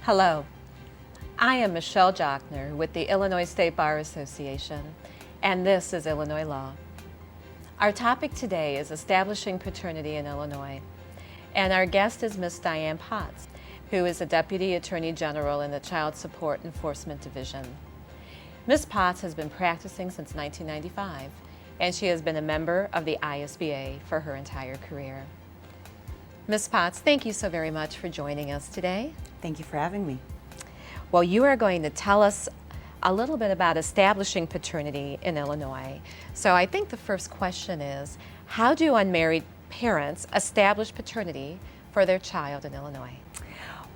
Hello, I am Michele Jochner with the Illinois State Bar Association, and this is Illinois Law. Our topic today is establishing paternity in Illinois, and our guest is Ms. Diane Potts, who is a Deputy Attorney General in the Child Support Enforcement Division. Ms. Potts has been practicing since 1995, and she has been a member of the ISBA for her entire career. Ms. Potts, thank you so very much for joining us today. Thank you for having me. Well, you are going to tell us a little bit about establishing paternity in Illinois. So I think the first question is, how do unmarried parents establish paternity for their child in Illinois?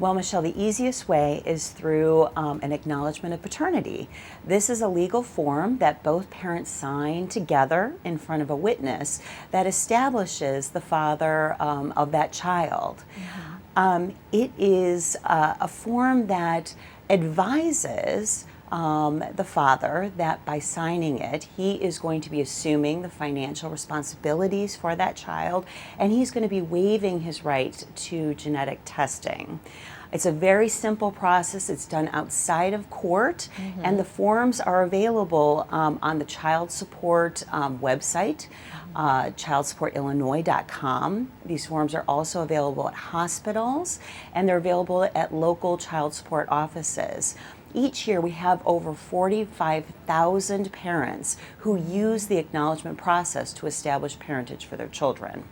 Well, Michelle, the easiest way is through an acknowledgement of paternity. This is a legal form that both parents sign together in front of a witness that establishes the father of that child. Mm-hmm. It is a form that advises the father that by signing it, he is going to be assuming the financial responsibilities for that child, and he's going to be waiving his right to genetic testing. It's a very simple process. It's done outside of court, mm-hmm. and the forms are available on the child support website, childsupportillinois.com. These forms are also available at hospitals, and they're available at local child support offices. Each year we have over 45,000 parents who use the acknowledgement process to establish parentage for their children.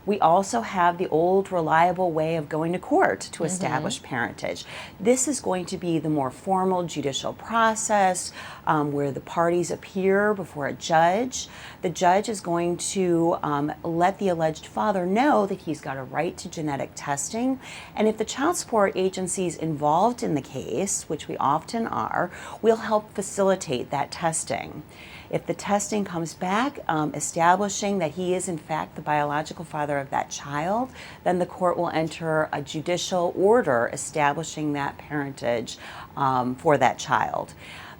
We also have the old reliable way of going to court to establish parentage. This is going to be the more formal judicial process where the parties appear before a judge. The judge is going to let the alleged father know that he's got a right to genetic testing, and if the child support agencies involved in the case, which we often are, we'll help facilitate that testing. If the testing comes back establishing that he is in fact the biological father of that child, then the court will enter a judicial order establishing that parentage for that child.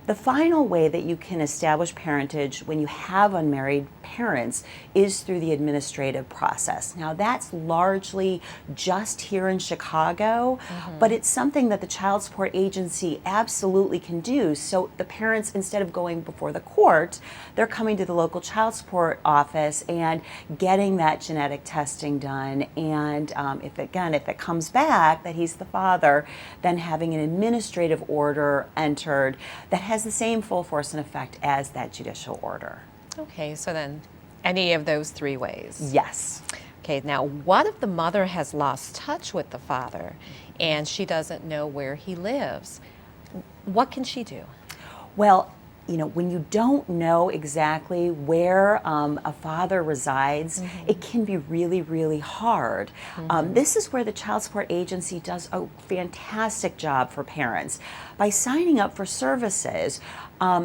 The final way that you can establish parentage when you have unmarried parents is through the administrative process. Now that's largely just here in Chicago, but it's something that the child support agency absolutely can do. So the parents, instead of going before the court, they're coming to the local child support office and getting that genetic testing done. And if it comes back that he's the father, then having an administrative order entered that has the same full force and effect as that judicial order. Okay, so then any of those three ways? Yes. Okay, now what if the mother has lost touch with the father and she doesn't know where he lives? What can she do? Well, when you don't know exactly where a father resides, it can be really, really hard. This is where the child support agency does a fantastic job for parents. By signing up for services,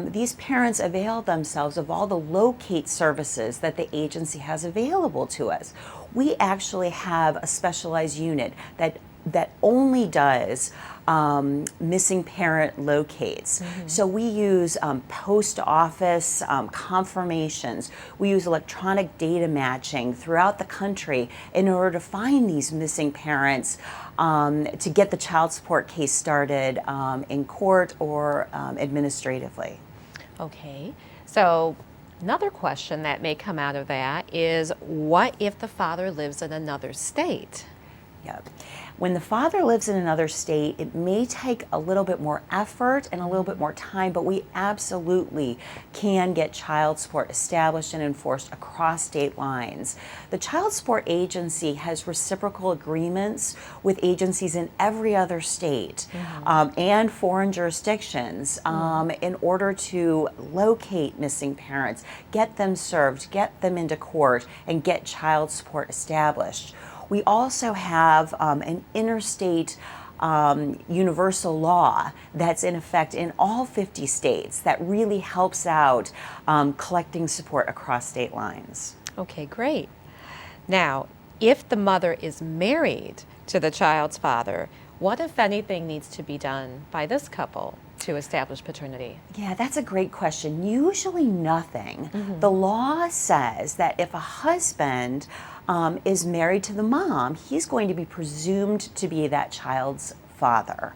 these parents avail themselves of all the locate services that the agency has available to us. We actually have a specialized unit that only does missing parent locates. So we use post office confirmations. We use electronic data matching throughout the country in order to find these missing parents to get the child support case started in court or administratively. Okay, so another question that may come out of that is, what if the father lives in another state? Yep. When the father lives in another state, it may take a little bit more effort and a little bit more time, but we absolutely can get child support established and enforced across state lines. The child support agency has reciprocal agreements with agencies in every other state and foreign jurisdictions in order to locate missing parents, get them served, get them into court, and get child support established. We also have an interstate universal law that's in effect in all 50 states that really helps out collecting support across state lines. Okay, great. Now, if the mother is married to the child's father, what, if anything, needs to be done by this couple to establish paternity? Yeah, that's a great question. Usually nothing. The law says that if a husband is married to the mom, he's going to be presumed to be that child's father.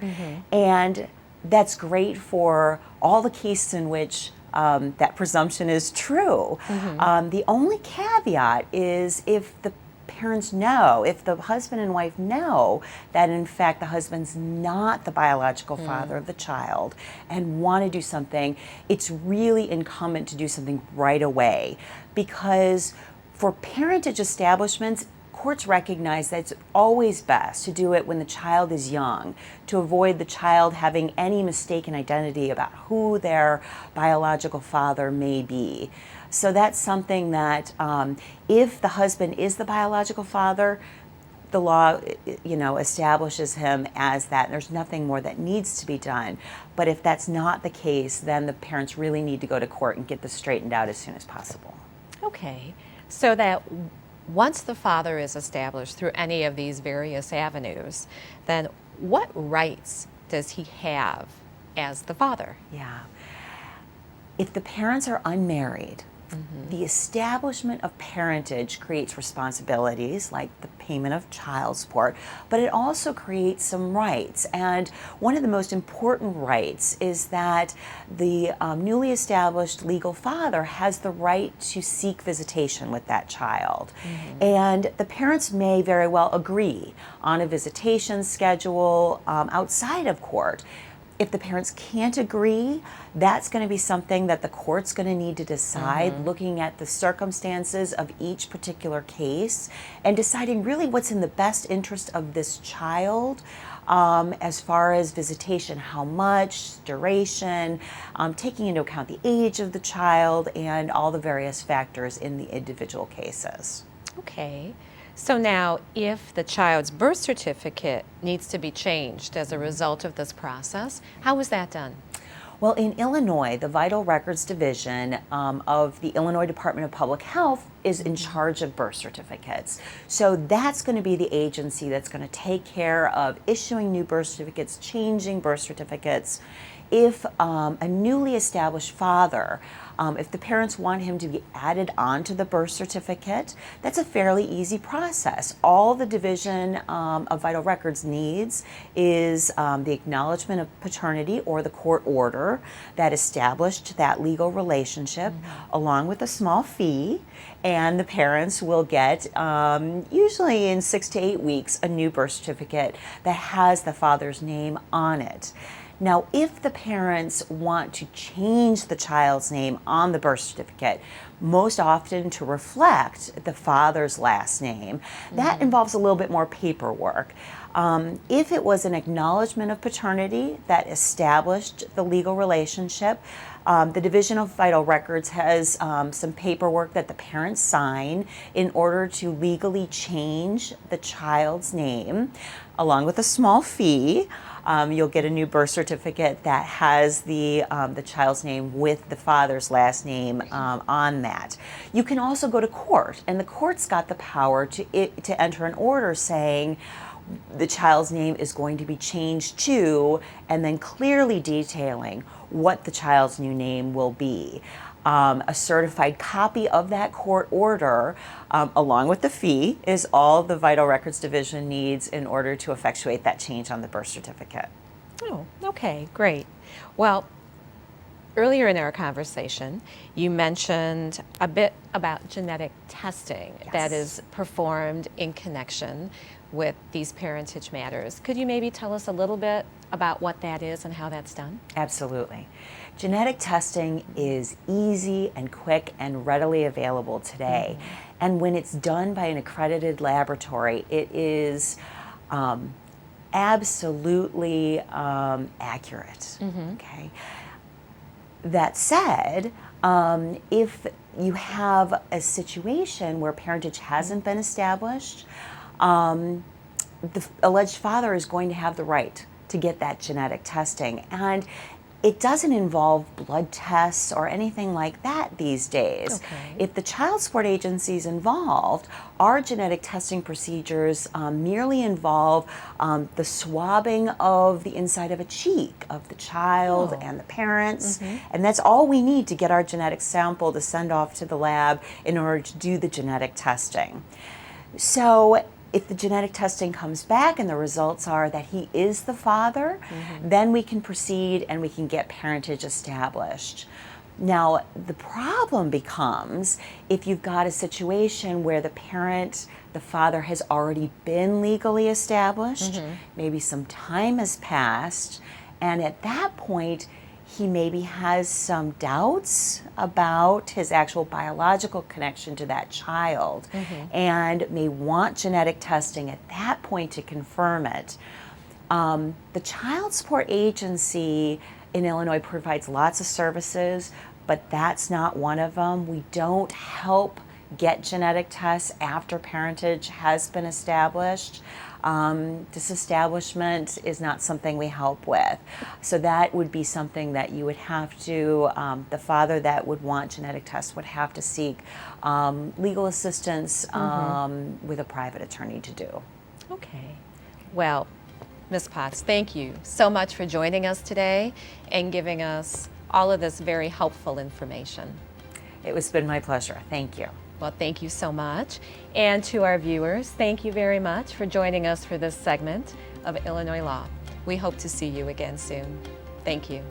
And that's great for all the cases in which that presumption is true. The only caveat is if the parents know, if the husband and wife know that in fact the husband's not the biological father of the child and want to do something, it's really incumbent to do something right away, because for parentage establishments, courts recognize that it's always best to do it when the child is young, to avoid the child having any mistaken identity about who their biological father may be. So that's something that if the husband is the biological father, the law, establishes him as that. There's nothing more that needs to be done. But if that's not the case, then the parents really need to go to court and get this straightened out as soon as possible. Okay, so that once the father is established through any of these various avenues, then what rights does he have as the father? Yeah. If the parents are unmarried, the establishment of parentage creates responsibilities like the payment of child support, but it also creates some rights. And one of the most important rights is that the newly established legal father has the right to seek visitation with that child. And the parents may very well agree on a visitation schedule outside of court. If the parents can't agree, that's going to be something that the court's going to need to decide, looking at the circumstances of each particular case and deciding really what's in the best interest of this child as far as visitation, how much, duration, taking into account the age of the child and all the various factors in the individual cases. Okay. So now, if the child's birth certificate needs to be changed as a result of this process, how is that done? Well, in Illinois, the Vital Records Division of the Illinois Department of Public Health is in charge of birth certificates. So that's going to be the agency that's going to take care of issuing new birth certificates, changing birth certificates. If a newly established father, if the parents want him to be added onto the birth certificate, that's a fairly easy process. All the Division of Vital Records needs is the acknowledgement of paternity or the court order that established that legal relationship, along with a small fee, and the parents will get, usually in 6 to 8 weeks, a new birth certificate that has the father's name on it. Now, if the parents want to change the child's name on the birth certificate, most often to reflect the father's last name, that involves a little bit more paperwork. If it was an acknowledgement of paternity that established the legal relationship, the Division of Vital Records has some paperwork that the parents sign in order to legally change the child's name, along with a small fee. You'll get a new birth certificate that has the child's name with the father's last name on that. You can also go to court, and the court's got the power to enter an order saying the child's name is going to be changed to, and then clearly detailing what the child's new name will be. A certified copy of that court order, along with the fee, is all the Vital Records Division needs in order to effectuate that change on the birth certificate. Oh, okay, great. Well, earlier in our conversation, you mentioned a bit about genetic testing that is performed in connection with these parentage matters. Could you maybe tell us a little bit about what that is and how that's done? Absolutely. Genetic testing is easy and quick and readily available today. And when it's done by an accredited laboratory, it is absolutely accurate. Okay. That said, if you have a situation where parentage hasn't been established, the alleged father is going to have the right to get that genetic testing. And it doesn't involve blood tests or anything like that these days. Okay. If the child support agency is involved, our genetic testing procedures merely involve the swabbing of the inside of a cheek of the child and the parents, and that's all we need to get our genetic sample to send off to the lab in order to do the genetic testing. So If the genetic testing comes back and the results are that he is the father, then we can proceed and we can get parentage established. Now, the problem becomes if you've got a situation where the father has already been legally established, maybe some time has passed, and at that point, he maybe has some doubts about his actual biological connection to that child and may want genetic testing at that point to confirm it. The Child Support Agency in Illinois provides lots of services, but that's not one of them. We don't help get genetic tests after parentage has been established. Disestablishment is not something we help with. So that would be something that you would have to, the father that would want genetic tests would have to seek legal assistance with a private attorney to do. Okay. Well, Ms. Potts, thank you so much for joining us today and giving us all of this very helpful information. It's been my pleasure. Thank you. Well, thank you so much. And to our viewers, thank you very much for joining us for this segment of Illinois Law. We hope to see you again soon. Thank you.